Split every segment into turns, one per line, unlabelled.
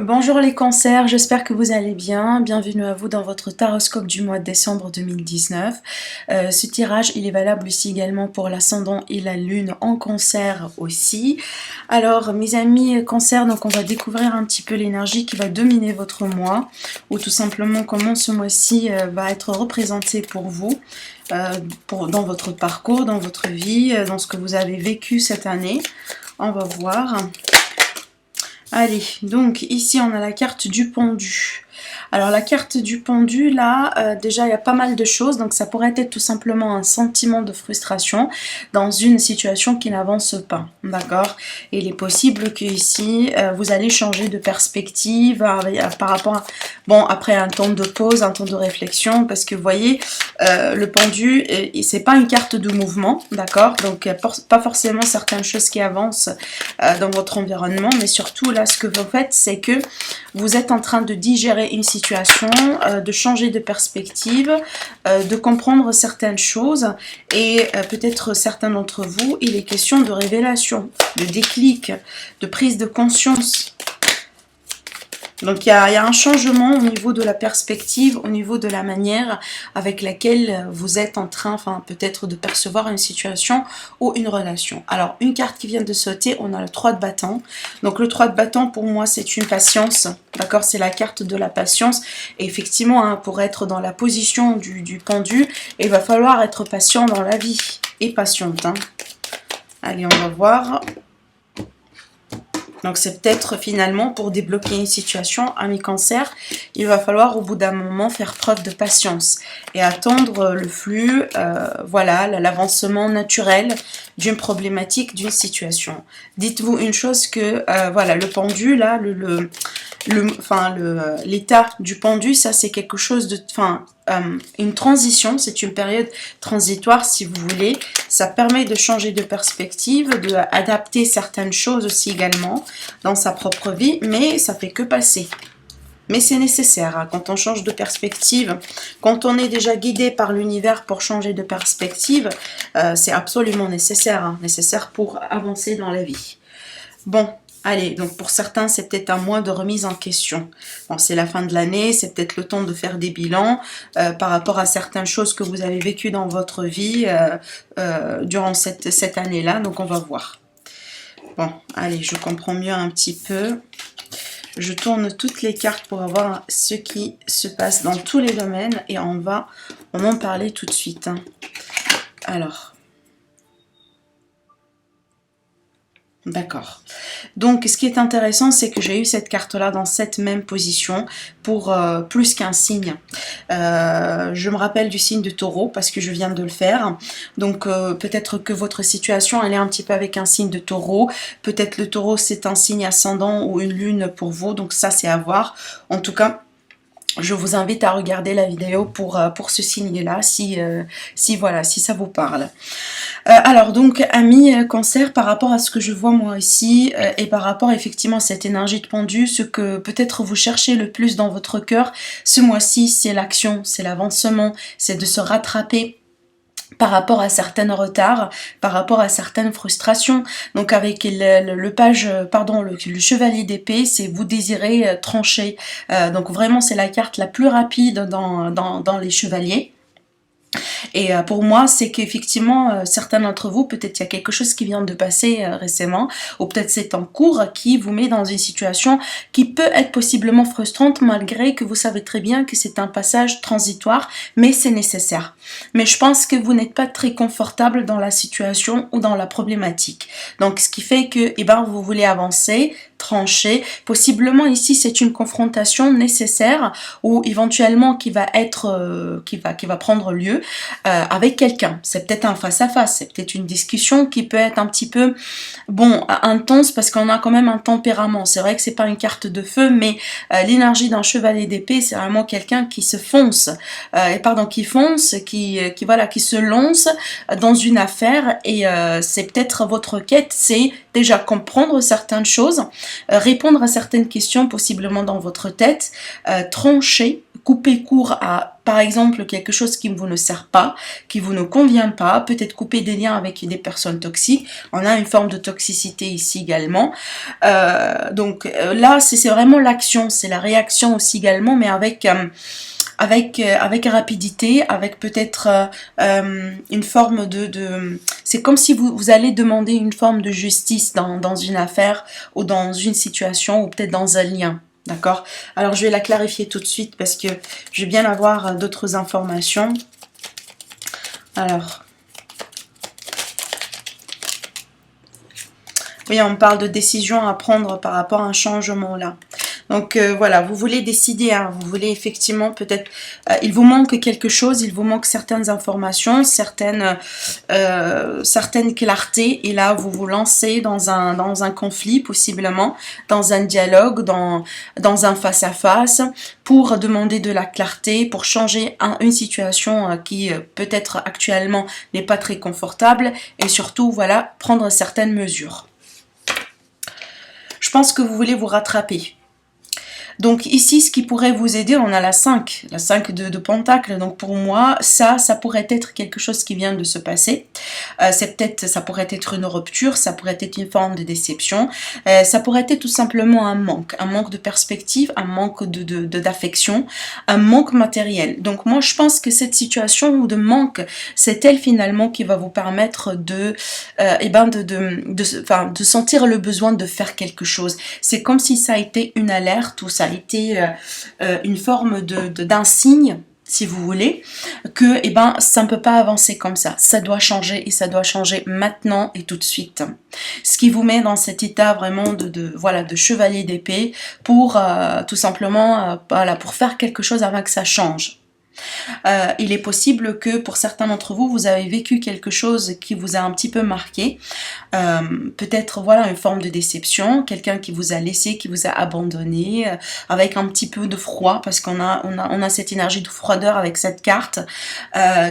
Bonjour les cancers, j'espère que vous allez bien. Bienvenue à vous dans votre taroscope du mois de décembre 2019. Ce tirage, il est valable aussi également pour l'ascendant et la lune en cancer aussi. Alors mes amis cancer, donc on va découvrir un petit peu l'énergie qui va dominer votre mois, ou tout simplement comment ce mois-ci va être représenté pour vous, dans votre parcours, dans votre vie, dans ce que vous avez vécu cette année. On va voir. Allez, donc ici on a la carte du pendu. Alors la carte du pendu, là, déjà il y a pas mal de choses, donc ça pourrait être tout simplement un sentiment de frustration dans une situation qui n'avance pas, d'accord? Et il est possible que ici vous allez changer de perspective par rapport à, bon, après un temps de pause, un temps de réflexion, parce que vous voyez, le pendu, c'est pas une carte de mouvement, d'accord? Donc pas forcément certaines choses qui avancent dans votre environnement, mais surtout là ce que vous faites, c'est que vous êtes en train de digérer une situation, de changer de perspective, de comprendre certaines choses, et peut-être certains d'entre vous, il est question de révélation, de déclic, de prise de conscience. Donc il y a un changement au niveau de la perspective, au niveau de la manière avec laquelle vous êtes en train, enfin peut-être de percevoir une situation ou une relation. Alors une carte qui vient de sauter, on a le 3 de bâton. Donc le 3 de bâton pour moi c'est une patience, d'accord, c'est la carte de la patience. Et effectivement hein, pour être dans la position du pendu, il va falloir être patient dans la vie et patiente. Hein. Allez on va voir. Donc c'est peut-être finalement pour débloquer une situation, ami cancer, il va falloir au bout d'un moment faire preuve de patience et attendre le flux, voilà, l'avancement naturel d'une problématique, d'une situation. Dites-vous une chose que, voilà, le pendu, là, l'état du pendu, ça c'est quelque chose de, une transition, c'est une période transitoire si vous voulez, ça permet de changer de perspective, d'adapter certaines choses aussi également dans sa propre vie, mais ça fait que passer. Mais c'est nécessaire, hein, quand on change de perspective, quand on est déjà guidé par l'univers pour changer de perspective, c'est absolument nécessaire, hein, nécessaire pour avancer dans la vie. Bon, allez, donc pour certains, c'est peut-être un mois de remise en question. Bon, c'est la fin de l'année, c'est peut-être le temps de faire des bilans par rapport à certaines choses que vous avez vécues dans votre vie durant cette année-là, donc on va voir. Bon, allez, je comprends mieux un petit peu. Je tourne toutes les cartes pour avoir ce qui se passe dans tous les domaines et on va en parler tout de suite. Hein. Alors... D'accord. Donc, ce qui est intéressant, c'est que j'ai eu cette carte-là dans cette même position pour plus qu'un signe. Je me rappelle du signe de taureau parce que je viens de le faire. Donc, peut-être que votre situation, elle est un petit peu avec un signe de taureau. Peut-être le taureau, c'est un signe ascendant ou une lune pour vous. Donc, ça, c'est à voir. En tout cas, je vous invite à regarder la vidéo pour ce signe-là, si ça vous parle. Alors donc, amis cancer, par rapport à ce que je vois moi ici, et par rapport effectivement à cette énergie de pendu, ce que peut-être vous cherchez le plus dans votre cœur, ce mois-ci, c'est l'action, c'est l'avancement, c'est de se rattraper par rapport à certains retards, par rapport à certaines frustrations. Donc avec le chevalier d'épée, c'est vous désirez trancher. Donc vraiment c'est la carte la plus rapide dans les chevaliers. Et pour moi, c'est qu'effectivement, certains d'entre vous, peut-être il y a quelque chose qui vient de passer récemment, ou peut-être c'est en cours qui vous met dans une situation qui peut être possiblement frustrante, malgré que vous savez très bien que c'est un passage transitoire, mais c'est nécessaire. Mais je pense que vous n'êtes pas très confortable dans la situation ou dans la problématique. Donc, ce qui fait que, vous voulez avancer, trancher. Possiblement ici, c'est une confrontation nécessaire ou éventuellement qui va prendre lieu avec quelqu'un. C'est peut-être un face-à-face, c'est peut-être une discussion qui peut être un petit peu, intense parce qu'on a quand même un tempérament. C'est vrai que c'est pas une carte de feu, mais l'énergie d'un chevalier d'épée, c'est vraiment quelqu'un qui se fonce, qui se lance dans une affaire et c'est peut-être votre quête, c'est déjà comprendre certaines choses, répondre à certaines questions possiblement dans votre tête, trancher couper court à, par exemple, quelque chose qui vous ne sert pas, qui vous ne convient pas, peut-être couper des liens avec des personnes toxiques. On a une forme de toxicité ici également. Donc là, c'est vraiment l'action, c'est la réaction aussi également, mais avec rapidité, avec peut-être une forme c'est comme si vous allez demander une forme de justice dans une affaire ou dans une situation ou peut-être dans un lien. D'accord? Alors je vais la clarifier tout de suite parce que je vais bien avoir d'autres informations. Alors, oui, on parle de décision à prendre par rapport à un changement là. Donc voilà, vous voulez décider, hein, vous voulez effectivement peut-être, il vous manque quelque chose, il vous manque certaines informations, certaines clartés, et là vous vous lancez dans un conflit possiblement, dans un dialogue, dans un face-à-face, pour demander de la clarté, pour changer une situation qui peut-être actuellement n'est pas très confortable, et surtout voilà, prendre certaines mesures. Je pense que vous voulez vous rattraper. Donc ici, ce qui pourrait vous aider, on a la 5 de Pentacle. Donc pour moi, ça pourrait être quelque chose qui vient de se passer. Ça pourrait être une rupture, ça pourrait être une forme de déception. Ça pourrait être tout simplement un manque de perspective, un manque d'affection, un manque matériel. Donc moi, je pense que cette situation de manque, c'est elle finalement qui va vous permettre de sentir le besoin de faire quelque chose. C'est comme si ça a été une alerte ou ça a été une forme d'un signe, si vous voulez, que ça ne peut pas avancer comme ça doit changer, et ça doit changer maintenant et tout de suite. Ce qui vous met dans cet état vraiment de chevalier d'épée pour tout simplement pour faire quelque chose avant que ça change. Il est possible que pour certains d'entre vous, vous avez vécu quelque chose qui vous a un petit peu marqué, peut-être voilà une forme de déception, quelqu'un qui vous a laissé, qui vous a abandonné, avec un petit peu de froid, parce qu'on a cette énergie de froideur avec cette carte,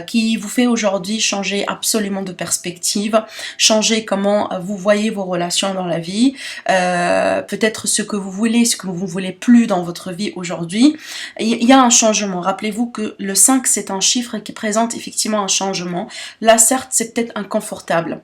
qui vous fait aujourd'hui changer absolument de perspective, changer comment vous voyez vos relations dans la vie, peut-être ce que vous voulez, ce que vous ne voulez plus dans votre vie aujourd'hui. Il y a un changement. Rappelez-vous que le 5, c'est un chiffre qui présente effectivement un changement. Là, certes, c'est peut-être inconfortable.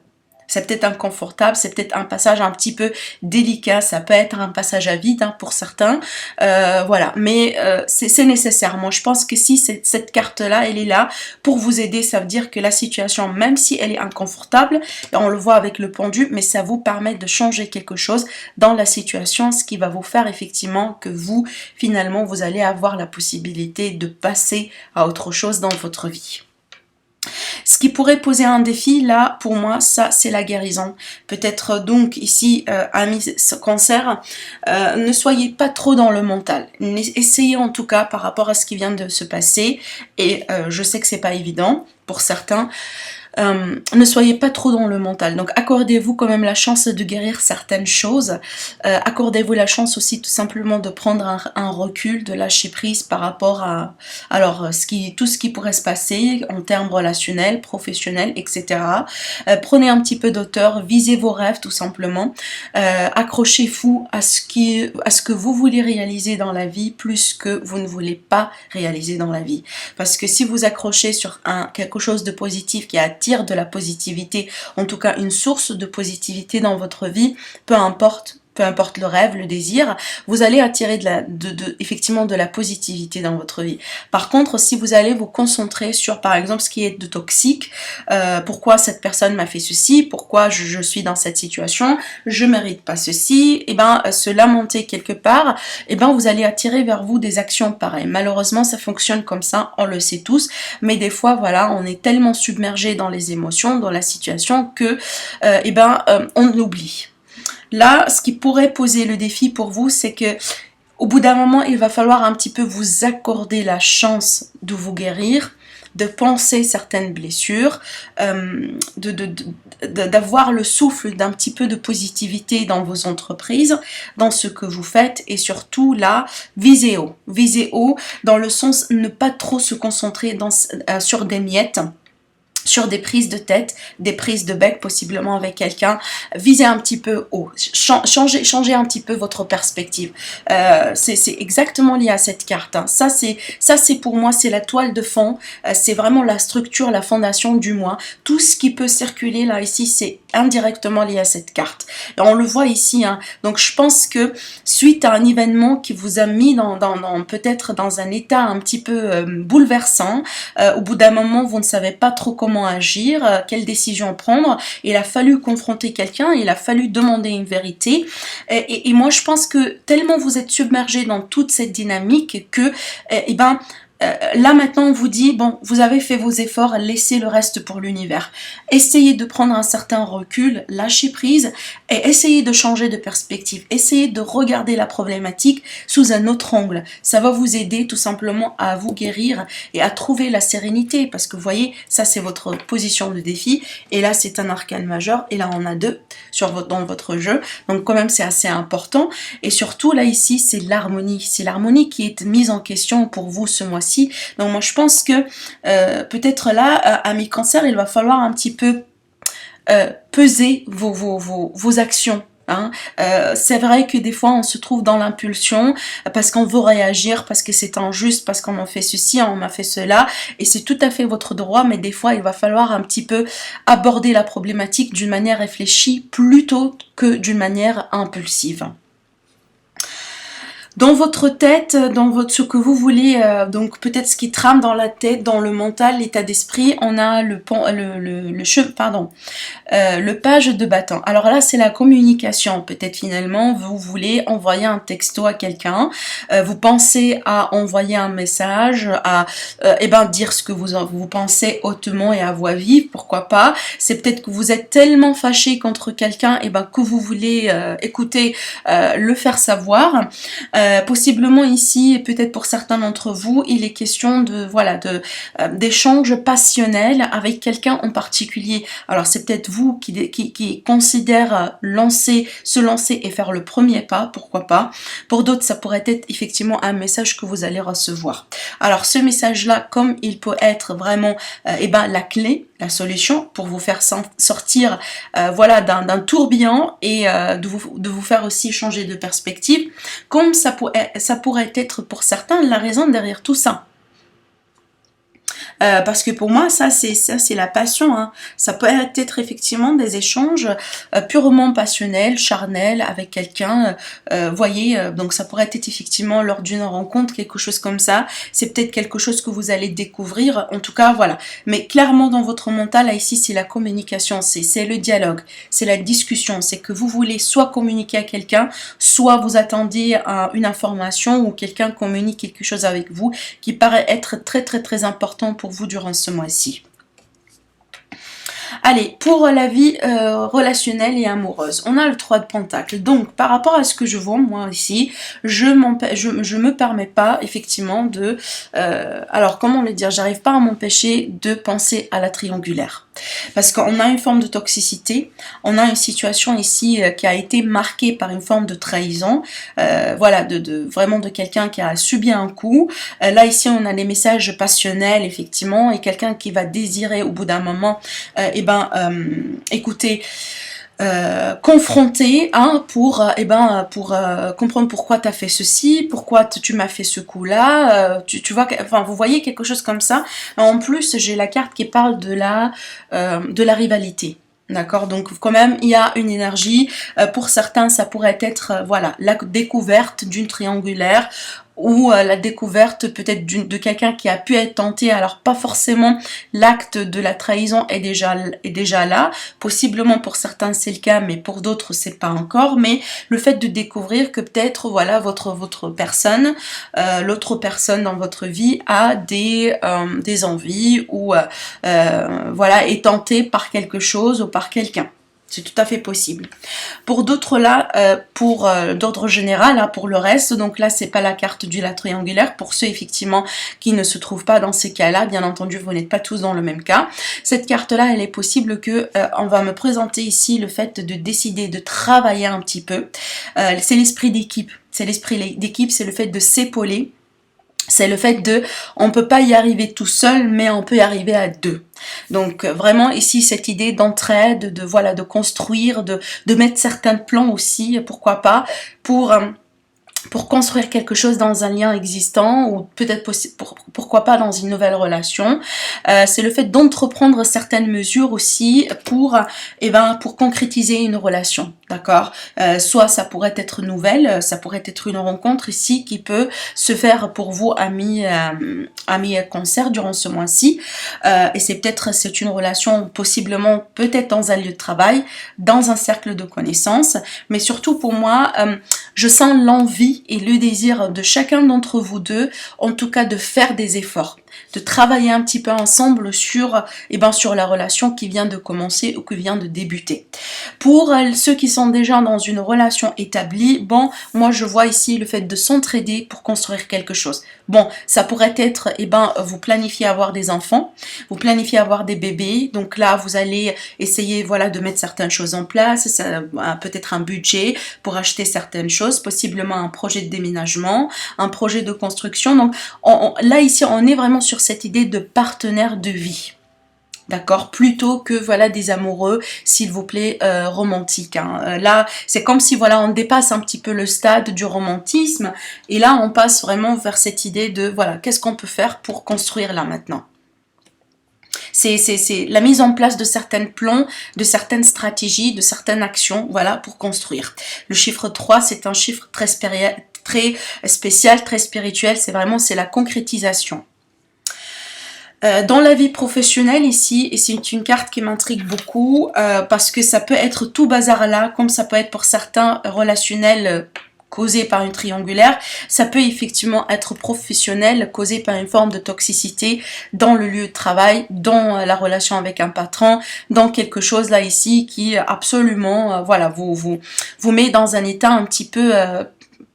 C'est peut-être inconfortable, c'est peut-être un passage un petit peu délicat, ça peut être un passage à vide pour certains, voilà, mais c'est nécessaire. Moi, je pense que si cette carte-là, elle est là pour vous aider, ça veut dire que la situation, même si elle est inconfortable, on le voit avec le pendu, mais ça vous permet de changer quelque chose dans la situation, ce qui va vous faire effectivement que vous, finalement, vous allez avoir la possibilité de passer à autre chose dans votre vie. Ce qui pourrait poser un défi, là, pour moi, ça, c'est la guérison. Peut-être donc ici, amis Cancer, ne soyez pas trop dans le mental. Essayez en tout cas par rapport à ce qui vient de se passer. Et je sais que c'est pas évident pour certains. Ne soyez pas trop dans le mental, donc accordez-vous quand même la chance de guérir certaines choses, accordez-vous la chance aussi tout simplement de prendre un recul, de lâcher prise par rapport à tout ce qui pourrait se passer en termes relationnels, professionnels, etc. Prenez un petit peu d'auteur, visez vos rêves tout simplement, accrochez-vous à ce que vous voulez réaliser dans la vie plus que vous ne voulez pas réaliser dans la vie, parce que si vous accrochez sur quelque chose de positif qui attire de la positivité, en tout cas une source de positivité dans votre vie, peu importe le rêve, le désir, vous allez attirer effectivement de la positivité dans votre vie. Par contre, si vous allez vous concentrer sur, par exemple, ce qui est de toxique, pourquoi cette personne m'a fait ceci, pourquoi je suis dans cette situation, je mérite pas ceci, et se lamenter quelque part, vous allez attirer vers vous des actions pareilles. Malheureusement, ça fonctionne comme ça, on le sait tous, mais des fois, voilà, on est tellement submergé dans les émotions, dans la situation que, on l'oublie. Là, ce qui pourrait poser le défi pour vous, c'est que au bout d'un moment, il va falloir un petit peu vous accorder la chance de vous guérir, de penser certaines blessures, d'avoir le souffle d'un petit peu de positivité dans vos entreprises, dans ce que vous faites, et surtout là, visez haut dans le sens ne pas trop se concentrer sur des miettes, sur des prises de tête, des prises de bec, possiblement avec quelqu'un. Visez un petit peu haut, changez un petit peu votre perspective. C'est exactement lié à cette carte, hein. Ça c'est pour moi, c'est la toile de fond, c'est vraiment la structure, la fondation du mois. Tout ce qui peut circuler là, ici, c'est indirectement lié à cette carte. Et on le voit ici, hein. Donc je pense que suite à un événement qui vous a mis peut-être dans un état un petit peu bouleversant, au bout d'un moment, vous ne savez pas trop comment agir, quelle décision prendre. Il a fallu confronter quelqu'un, il a fallu demander une vérité. Et moi, je pense que tellement vous êtes submergé dans toute cette dynamique que, là maintenant on vous dit, bon, vous avez fait vos efforts, laissez le reste pour l'univers. Essayez de prendre un certain recul, lâchez prise et essayez de changer de perspective. Essayez de regarder la problématique sous un autre angle. Ça va vous aider tout simplement à vous guérir et à trouver la sérénité, parce que vous voyez, ça c'est votre position de défi et là c'est un arcane majeur et là on a deux dans votre jeu. Donc quand même c'est assez important et surtout là ici c'est l'harmonie. C'est l'harmonie qui est mise en question pour vous ce mois-ci. Donc moi je pense que peut-être là, à mi-cancer, il va falloir un petit peu peser vos actions. Hein. C'est vrai que des fois on se trouve dans l'impulsion parce qu'on veut réagir, parce que c'est injuste, parce qu'on a fait ceci, on a fait cela, et c'est tout à fait votre droit, mais des fois il va falloir un petit peu aborder la problématique d'une manière réfléchie plutôt que d'une manière impulsive. Dans votre tête, ce que vous voulez, donc peut-être ce qui trame dans la tête, dans le mental, l'état d'esprit, on a le page de bâton. Alors là, c'est la communication. Peut-être finalement, vous voulez envoyer un texto à quelqu'un, vous pensez à envoyer un message, à dire ce que vous pensez hautement et à voix vive, pourquoi pas. C'est peut-être que vous êtes tellement fâché contre quelqu'un, que vous voulez écouter, le faire savoir. Possiblement ici, et peut-être pour certains d'entre vous, il est question d'échanges passionnels avec quelqu'un en particulier. Alors c'est peut-être vous qui considère se lancer et faire le premier pas, pourquoi pas. Pour d'autres, ça pourrait être effectivement un message que vous allez recevoir. Alors ce message-là, comme il peut être vraiment la clé, la solution pour vous faire sortir d'un tourbillon et de vous faire aussi changer de perspective, comme ça pourrait être pour certains la raison derrière tout ça. Parce que pour moi, ça c'est la passion, hein. Ça peut être effectivement des échanges purement passionnels, charnels avec quelqu'un, voyez, donc ça pourrait être effectivement lors d'une rencontre, quelque chose comme ça. C'est peut-être quelque chose que vous allez découvrir, en tout cas, voilà. Mais clairement dans votre mental, là ici, c'est la communication, c'est le dialogue, c'est la discussion, c'est que vous voulez soit communiquer à quelqu'un, soit vous attendez à une information ou quelqu'un communique quelque chose avec vous qui paraît être très très très important pour vous durant ce mois-ci. Allez, pour la vie relationnelle et amoureuse, on a le 3 de Pentacles. Donc, par rapport à ce que je vois, moi ici, je me permets pas, effectivement, de... alors, comment le dire? J'arrive pas à m'empêcher de penser à la triangulaire. Parce qu'on a une forme de toxicité, on a une situation ici qui a été marquée par une forme de trahison, vraiment de quelqu'un qui a subi un coup. Là, ici, on a les messages passionnels, effectivement, et quelqu'un qui va désirer, au bout d'un moment, écoutez, confronter pour comprendre pourquoi tu as fait ceci, pourquoi tu m'as fait ce coup là, tu vois, enfin vous voyez quelque chose comme ça. En plus j'ai la carte qui parle de la rivalité. D'accord, donc quand même il y a une énergie, pour certains ça pourrait être la découverte d'une triangulaire, ou la découverte peut-être de quelqu'un qui a pu être tenté, alors pas forcément l'acte de la trahison est déjà là, possiblement pour certains c'est le cas, mais pour d'autres c'est pas encore, mais le fait de découvrir que peut-être votre personne, l'autre personne dans votre vie a des envies ou est tentée par quelque chose ou par quelqu'un. C'est tout à fait possible. Pour d'autres là, d'ordre général, hein, pour le reste, donc là c'est pas la carte du la triangulaire, pour ceux effectivement qui ne se trouvent pas dans ces cas-là, bien entendu vous n'êtes pas tous dans le même cas. Cette carte là, elle est possible que on va me présenter ici le fait de décider de travailler un petit peu. C'est l'esprit d'équipe, c'est le fait de s'épauler. C'est le fait de, on peut pas y arriver tout seul, mais on peut y arriver à deux. Donc vraiment ici cette idée d'entraide, de voilà, de construire, de mettre certains plans aussi, pourquoi pas, pour construire quelque chose dans un lien existant ou peut-être pourquoi pas dans une nouvelle relation. C'est le fait d'entreprendre certaines mesures aussi pour concrétiser une relation, d'accord. Soit ça pourrait être nouvelle, ça pourrait être une rencontre ici qui peut se faire pour vous amis cancer durant ce mois-ci, et c'est une relation possiblement peut-être dans un lieu de travail, dans un cercle de connaissances, mais surtout pour moi je sens l'envie et le désir de chacun d'entre vous deux, en tout cas de faire des efforts, de travailler un petit peu ensemble sur la relation qui vient de commencer ou qui vient de débuter. Pour ceux qui sont déjà dans une relation établie, bon, moi je vois ici le fait de s'entraider pour construire quelque chose. Bon, ça pourrait être, vous planifiez avoir des enfants, vous planifiez avoir des bébés, donc là vous allez essayer, voilà, de mettre certaines choses en place, peut-être un budget pour acheter certaines choses, possiblement un projet de déménagement, un projet de construction. Donc là ici on est vraiment sur cette idée de partenaire de vie. D'accord, plutôt que voilà des amoureux, s'il vous plaît, romantiques. Hein. Là, c'est comme si voilà, on dépasse un petit peu le stade du romantisme, et là, on passe vraiment vers cette idée de voilà, qu'est-ce qu'on peut faire pour construire là maintenant. C'est la mise en place de certains plans, de certaines stratégies, de certaines actions, voilà, pour construire. Le chiffre 3, c'est un chiffre très spécial, très spirituel, c'est la concrétisation. Dans la vie professionnelle ici, et c'est une carte qui m'intrigue beaucoup, parce que ça peut être tout bazar là, comme ça peut être pour certains relationnels causés par une triangulaire, ça peut effectivement être professionnel, causé par une forme de toxicité dans le lieu de travail, dans la relation avec un patron, dans quelque chose là ici qui absolument, voilà, vous met dans un état un petit peu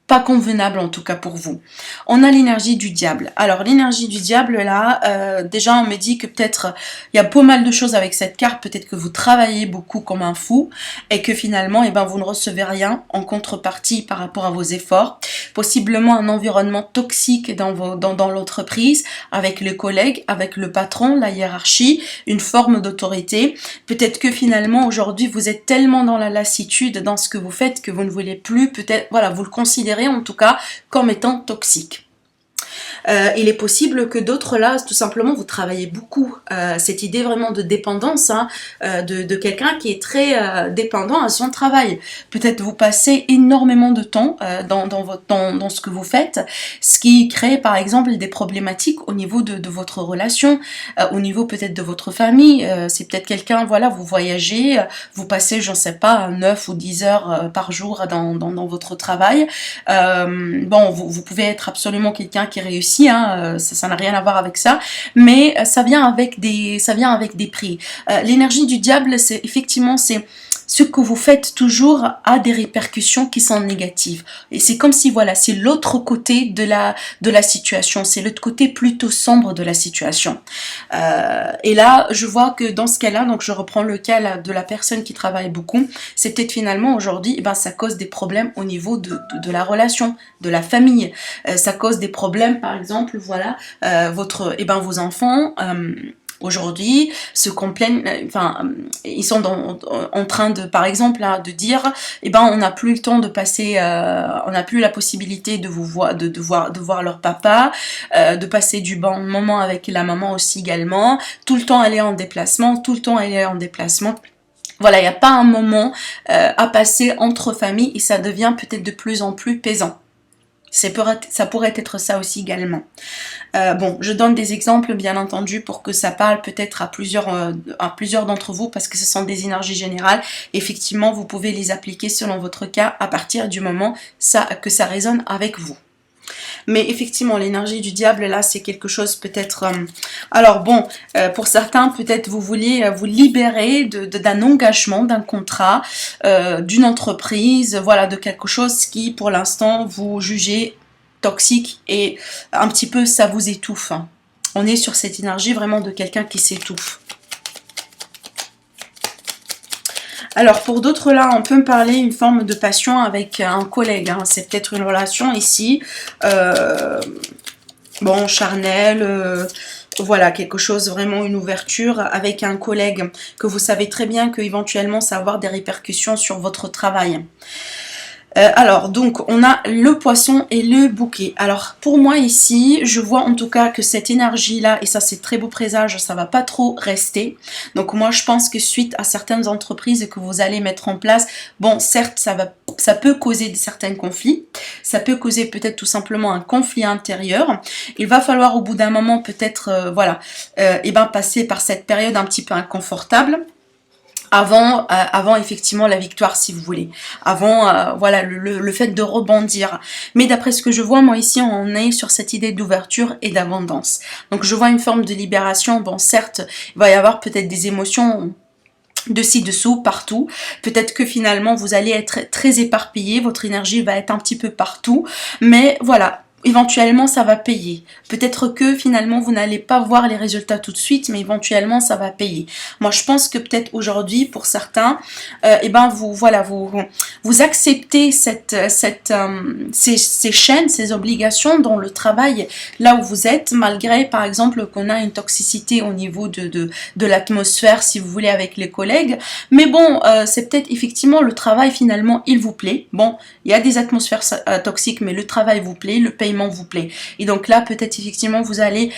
pas convenable en tout cas pour vous. On a l'énergie du diable. Alors l'énergie du diable là, déjà on me dit que peut-être il y a pas mal de choses avec cette carte, peut-être que vous travaillez beaucoup comme un fou et que finalement vous ne recevez rien en contrepartie par rapport à vos efforts. Possiblement un environnement toxique dans l'entreprise, avec les collègues, avec le patron, la hiérarchie, une forme d'autorité. Peut-être que finalement aujourd'hui vous êtes tellement dans la lassitude dans ce que vous faites que vous ne voulez plus, peut-être, voilà, vous le considérez en tout cas comme étant toxique. Il est possible que d'autres là, tout simplement, vous travaillez beaucoup. Cette idée vraiment de dépendance, hein, de quelqu'un qui est très dépendant à son travail. Peut-être vous passez énormément de temps dans ce que vous faites, ce qui crée par exemple des problématiques au niveau de votre relation, au niveau peut-être de votre famille. C'est peut-être quelqu'un, voilà, vous voyagez, vous passez, je ne sais pas, 9 ou 10 heures par jour dans votre travail. Bon, vous pouvez être absolument quelqu'un qui réussit, hein, ça n'a rien à voir avec ça, mais ça vient avec des prix. L'énergie du diable, c'est effectivement ce que vous faites toujours a des répercussions qui sont négatives. Et c'est comme si, voilà, c'est l'autre côté de la situation, c'est l'autre côté plutôt sombre de la situation. Et là, je vois que dans ce cas-là, donc je reprends le cas là, de la personne qui travaille beaucoup, c'est peut-être finalement aujourd'hui, ça cause des problèmes au niveau de la relation, de la famille. Ça cause des problèmes, par exemple, voilà, vos enfants... aujourd'hui se complaignent, ils sont en train de, par exemple, là, de dire, on n'a plus le temps de passer, on n'a plus la possibilité de voir leur papa, de passer du bon moment avec la maman aussi également, tout le temps aller en déplacement, Voilà, il n'y a pas un moment à passer entre familles et ça devient peut-être de plus en plus pesant. Ça pourrait être ça aussi également. Bon, je donne des exemples bien entendu pour que ça parle peut-être à plusieurs d'entre vous parce que ce sont des énergies générales. Effectivement, vous pouvez les appliquer selon votre cas à partir du moment que ça résonne avec vous. Mais effectivement, l'énergie du diable, là, c'est quelque chose peut-être... alors bon, pour certains, peut-être vous vouliez vous libérer d'un engagement, d'un contrat, d'une entreprise, voilà, de quelque chose qui, pour l'instant, vous jugez toxique et un petit peu, ça vous étouffe. Hein. On est sur cette énergie vraiment de quelqu'un qui s'étouffe. Alors pour d'autres là, on peut me parler une forme de passion avec un collègue. Hein. C'est peut-être une relation ici. bon, charnel, voilà, quelque chose, vraiment une ouverture avec un collègue que vous savez très bien qu'éventuellement ça va avoir des répercussions sur votre travail. Alors, donc, on a le poisson et le bouquet. Alors, pour moi ici, je vois en tout cas que cette énergie-là, et ça c'est très beau présage, ça va pas trop rester. Donc, moi, je pense que suite à certaines entreprises que vous allez mettre en place, bon, certes, ça peut causer certains conflits. Ça peut causer peut-être tout simplement un conflit intérieur. Il va falloir au bout d'un moment peut-être, voilà, et ben passer par cette période un petit peu inconfortable. Avant effectivement la victoire, si vous voulez, avant voilà le fait de rebondir. Mais d'après ce que je vois, moi ici on est sur cette idée d'ouverture et d'abondance. Donc je vois une forme de libération. Bon, certes il va y avoir peut-être des émotions de ci-dessous, partout. Peut-être que finalement vous allez être très éparpillé, votre énergie va être un petit peu partout, mais voilà. Éventuellement, ça va payer. Peut-être que finalement, vous n'allez pas voir les résultats tout de suite, mais éventuellement, ça va payer. Moi, je pense que peut-être aujourd'hui, pour certains, eh ben, vous acceptez ces chaînes, ces obligations dans le travail, là où vous êtes, malgré, par exemple, qu'on a une toxicité au niveau de l'atmosphère, si vous voulez, avec les collègues. Mais bon, c'est peut-être effectivement le travail, finalement, il vous plaît. Bon, il y a des atmosphères toxiques, mais le travail vous plaît, le paiement vous plaît. Et donc là, peut-être effectivement, vous allez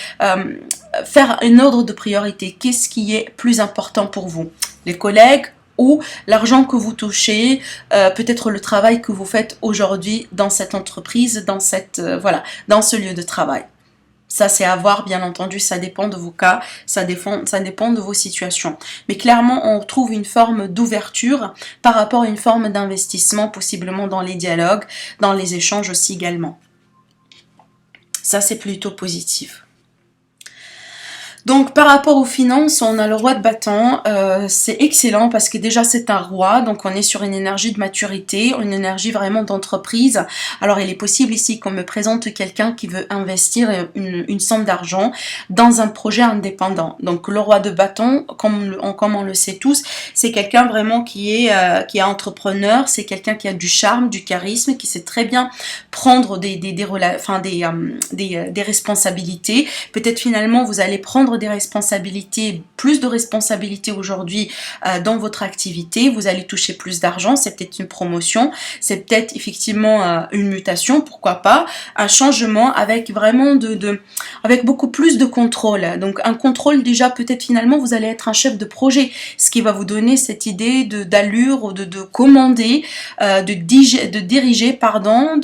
faire un ordre de priorité. Qu'est-ce qui est plus important pour vous? Les collègues ou l'argent que vous touchez, peut-être le travail que vous faites aujourd'hui dans cette entreprise, dans cette voilà, dans ce lieu de travail. Ça, c'est à voir, bien entendu, ça dépend de vos cas, ça dépend de vos situations. Mais clairement, on trouve une forme d'ouverture par rapport à une forme d'investissement, possiblement dans les dialogues, dans les échanges aussi également. Ça, c'est plutôt positif. Donc par rapport aux finances, on a le roi de bâton, c'est excellent parce que déjà c'est un roi, donc on est sur une énergie de maturité, une énergie vraiment d'entreprise. Alors il est possible ici qu'on me présente quelqu'un qui veut investir une somme d'argent dans un projet indépendant. Donc le roi de bâton, comme on le sait tous, c'est quelqu'un vraiment qui est entrepreneur, c'est quelqu'un qui a du charme, du charisme, qui sait très bien prendre des responsabilités. Peut-être finalement vous allez prendre des responsabilités, plus de responsabilités aujourd'hui dans votre activité, vous allez toucher plus d'argent, c'est peut-être une promotion, c'est peut-être effectivement une mutation, pourquoi pas, un changement avec vraiment avec beaucoup plus de contrôle. Donc un contrôle déjà, peut-être finalement vous allez être un chef de projet, ce qui va vous donner cette idée d'allure, de commander, de diriger, pardon,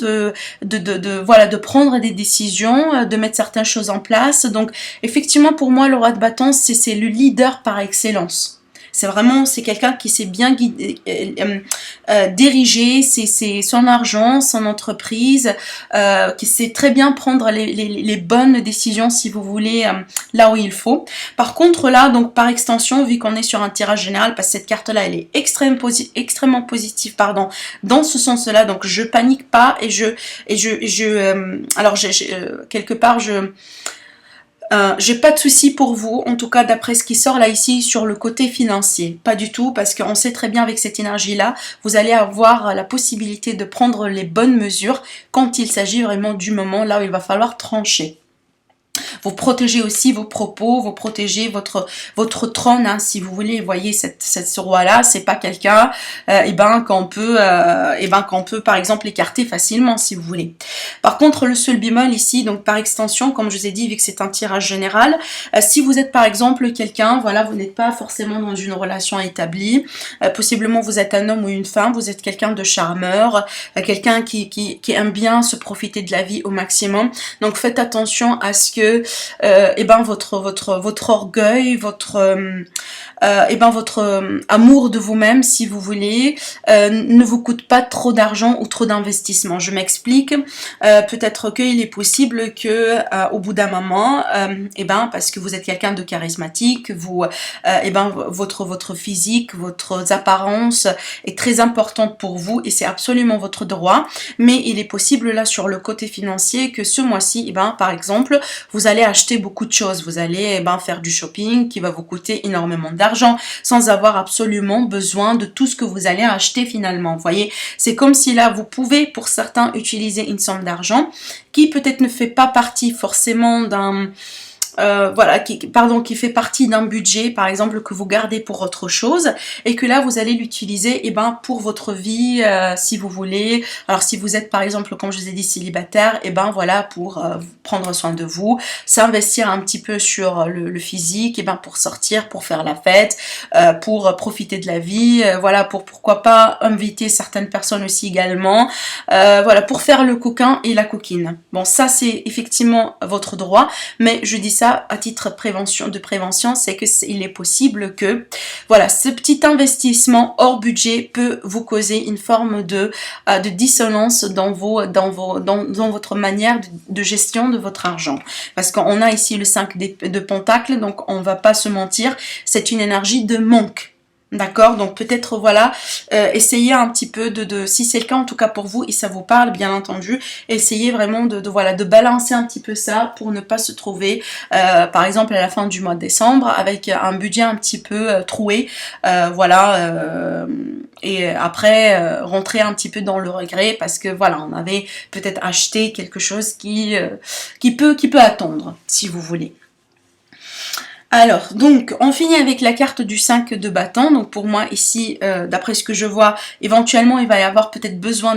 voilà, de prendre des décisions, de mettre certaines choses en place. Donc effectivement pour moi le roi de bâton c'est le leader par excellence. C'est quelqu'un qui sait bien diriger son argent, son entreprise, qui sait très bien prendre les bonnes décisions, si vous voulez, là où il faut. Par contre là, donc par extension, vu qu'on est sur un tirage général, parce que cette carte là elle est extrêmement positive, pardon, dans ce sens là, donc je panique pas et quelque part j'ai pas de souci pour vous, en tout cas d'après ce qui sort là ici sur le côté financier. Pas du tout, parce qu'on sait très bien avec cette énergie-là, vous allez avoir la possibilité de prendre les bonnes mesures quand il s'agit vraiment du moment là où il va falloir trancher. Vous protégez aussi vos propos, vous protégez votre trône, hein, si vous voulez. Vous voyez ce roi-là, c'est pas quelqu'un qu'on peut par exemple écarter facilement, si vous voulez. Par contre, le seul bémol ici, donc par extension, comme je vous ai dit, vu que c'est un tirage général, si vous êtes par exemple quelqu'un, voilà, vous n'êtes pas forcément dans une relation établie, possiblement vous êtes un homme ou une femme, vous êtes quelqu'un de charmeur, quelqu'un qui aime bien se profiter de la vie au maximum. Donc faites attention à ce que votre orgueil, votre amour de vous-même, si vous voulez, ne vous coûte pas trop d'argent ou trop d'investissement. Je m'explique. Peut-être qu'il est possible que au bout d'un moment, parce que vous êtes quelqu'un de charismatique, votre physique, votre apparence est très importante pour vous et c'est absolument votre droit. Mais il est possible là sur le côté financier que ce mois-ci, par exemple, vous allez allez acheter beaucoup de choses. Vous allez faire du shopping qui va vous coûter énormément d'argent sans avoir absolument besoin de tout ce que vous allez acheter finalement. Vous voyez, c'est comme si là, vous pouvez pour certains utiliser une somme d'argent qui peut-être ne fait pas partie forcément d'un... voilà, qui fait partie d'un budget, par exemple, que vous gardez pour autre chose, et que là, vous allez l'utiliser, pour votre vie, si vous voulez. Alors, si vous êtes, par exemple, comme je vous ai dit, célibataire, voilà, pour prendre soin de vous, s'investir un petit peu sur le physique, pour sortir, pour faire la fête, pour profiter de la vie, voilà, pourquoi pas inviter certaines personnes aussi également, voilà, pour faire le coquin et la coquine. Bon, ça, c'est effectivement votre droit, mais je dis ça à titre de prévention, c'est que il est possible que voilà, ce petit investissement hors budget peut vous causer une forme de dissonance dans votre manière de gestion de votre argent, parce qu'on a ici le 5 de Pentacles, donc on va pas se mentir, c'est une énergie de manque. D'accord, donc peut-être voilà, essayez un petit peu si c'est le cas en tout cas pour vous et ça vous parle bien entendu, essayez vraiment de balancer un petit peu ça pour ne pas se trouver par exemple à la fin du mois de décembre avec un budget un petit peu troué, voilà, et après rentrer un petit peu dans le regret parce que voilà, on avait peut-être acheté quelque chose qui peut attendre si vous voulez. Alors, donc, on finit avec la carte du 5 de bâton. Donc, pour moi, ici, d'après ce que je vois, éventuellement, il va y avoir peut-être besoin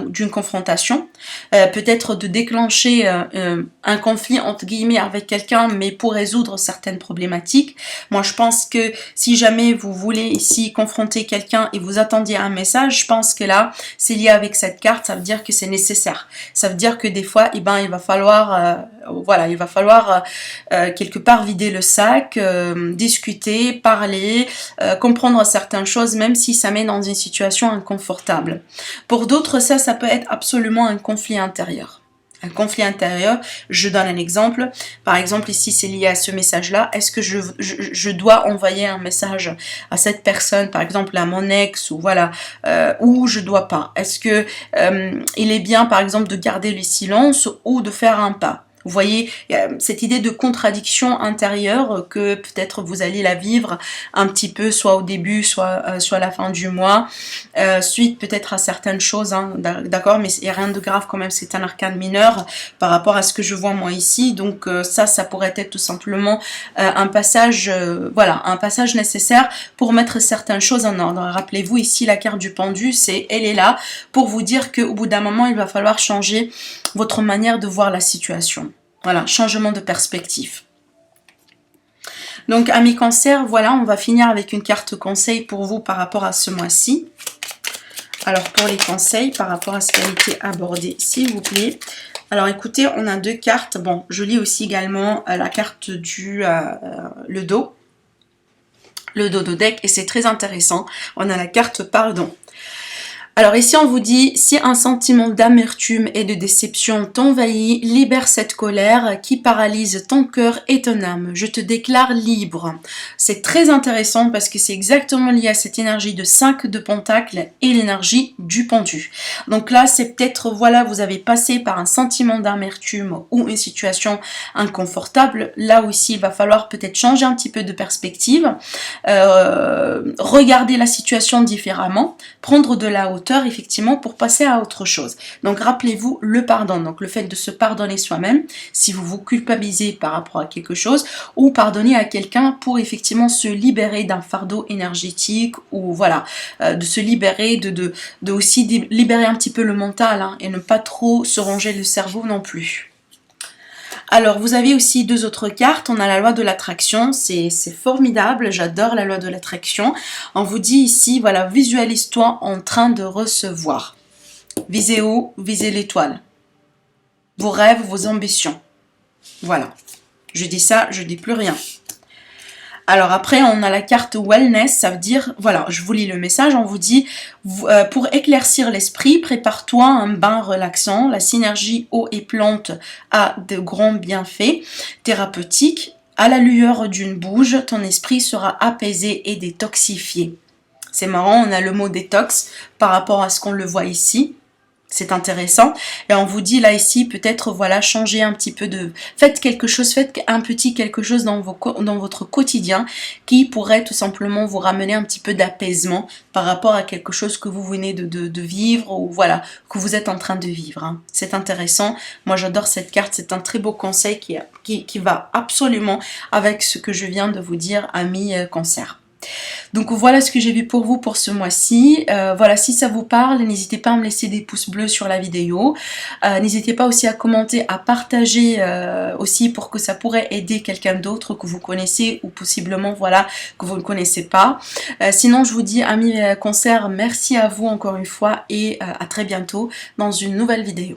d'une confrontation. Peut-être de déclencher un conflit, entre guillemets, avec quelqu'un, mais pour résoudre certaines problématiques. Moi, je pense que si jamais vous voulez ici confronter quelqu'un et vous attendiez un message, je pense que là, c'est lié avec cette carte, ça veut dire que c'est nécessaire. Ça veut dire que des fois, il va falloir... voilà, il va falloir quelque part vider le sac, discuter, parler, comprendre certaines choses, même si ça met dans une situation inconfortable. Pour d'autres, ça peut être absolument un conflit intérieur. Un conflit intérieur, je donne un exemple. Par exemple, ici, c'est lié à ce message-là. Est-ce que je dois envoyer un message à cette personne, par exemple à mon ex, ou voilà, ou je dois pas? Est-ce que il est bien, par exemple, de garder le silence ou de faire un pas? Vous voyez, cette idée de contradiction intérieure que peut-être vous allez la vivre un petit peu, soit au début, soit à la fin du mois, suite peut-être à certaines choses, hein, d'accord, mais il n'y a rien de grave quand même, c'est un arcane mineur par rapport à ce que je vois moi ici, donc ça pourrait être tout simplement un passage, voilà, un passage nécessaire pour mettre certaines choses en ordre. Rappelez-vous ici, la carte du pendu, elle est là pour vous dire qu'au bout d'un moment, il va falloir changer votre manière de voir la situation. Voilà, changement de perspective. Donc, amis cancer, voilà, on va finir avec une carte conseil pour vous par rapport à ce mois-ci. Alors, pour les conseils, par rapport à ce qui a été abordé, s'il vous plaît. Alors, écoutez, on a deux cartes. Bon, je lis aussi également la carte du le dos de deck, et c'est très intéressant. On a la carte pardon. Alors ici on vous dit, si un sentiment d'amertume et de déception t'envahit, libère cette colère qui paralyse ton cœur et ton âme. Je te déclare libre. C'est très intéressant parce que c'est exactement lié à cette énergie de 5 de Pentacles et l'énergie du pendu. Donc là c'est peut-être, voilà, vous avez passé par un sentiment d'amertume ou une situation inconfortable. Là aussi il va falloir peut-être changer un petit peu de perspective, regarder la situation différemment, prendre de la hauteur effectivement pour passer à autre chose. Donc rappelez-vous le pardon, donc le fait de se pardonner soi-même si vous vous culpabilisez par rapport à quelque chose, ou pardonner à quelqu'un pour effectivement se libérer d'un fardeau énergétique, ou voilà, de se libérer, de aussi libérer un petit peu le mental, hein, et ne pas trop se ronger le cerveau non plus. Alors, vous avez aussi deux autres cartes. On a la loi de l'attraction. C'est formidable. J'adore la loi de l'attraction. On vous dit ici, voilà, visualise-toi en train de recevoir. Visez haut, visez l'étoile. Vos rêves, vos ambitions. Voilà. Je dis ça, je dis plus rien. Alors après, on a la carte wellness, ça veut dire, voilà, je vous lis le message, on vous dit, pour éclaircir l'esprit, prépare-toi un bain relaxant. La synergie eau et plante a de grands bienfaits thérapeutiques. À la lueur d'une bouge, ton esprit sera apaisé et détoxifié. C'est marrant, on a le mot détox par rapport à ce qu'on le voit ici. C'est intéressant. Et on vous dit là ici, peut-être, voilà, changer un petit peu de... Faites quelque chose, faites un petit quelque chose dans votre quotidien qui pourrait tout simplement vous ramener un petit peu d'apaisement par rapport à quelque chose que vous venez de vivre ou voilà, que vous êtes en train de vivre. Hein. C'est intéressant. Moi, j'adore cette carte. C'est un très beau conseil qui va absolument avec ce que je viens de vous dire, amis Cancer. Donc voilà ce que j'ai vu pour vous pour ce mois-ci. Voilà, si ça vous parle, n'hésitez pas à me laisser des pouces bleus sur la vidéo. N'hésitez pas aussi à commenter, à partager aussi pour que ça pourrait aider quelqu'un d'autre que vous connaissez ou possiblement voilà que vous ne connaissez pas. Sinon, je vous dis amis Cancer, merci à vous encore une fois et à très bientôt dans une nouvelle vidéo.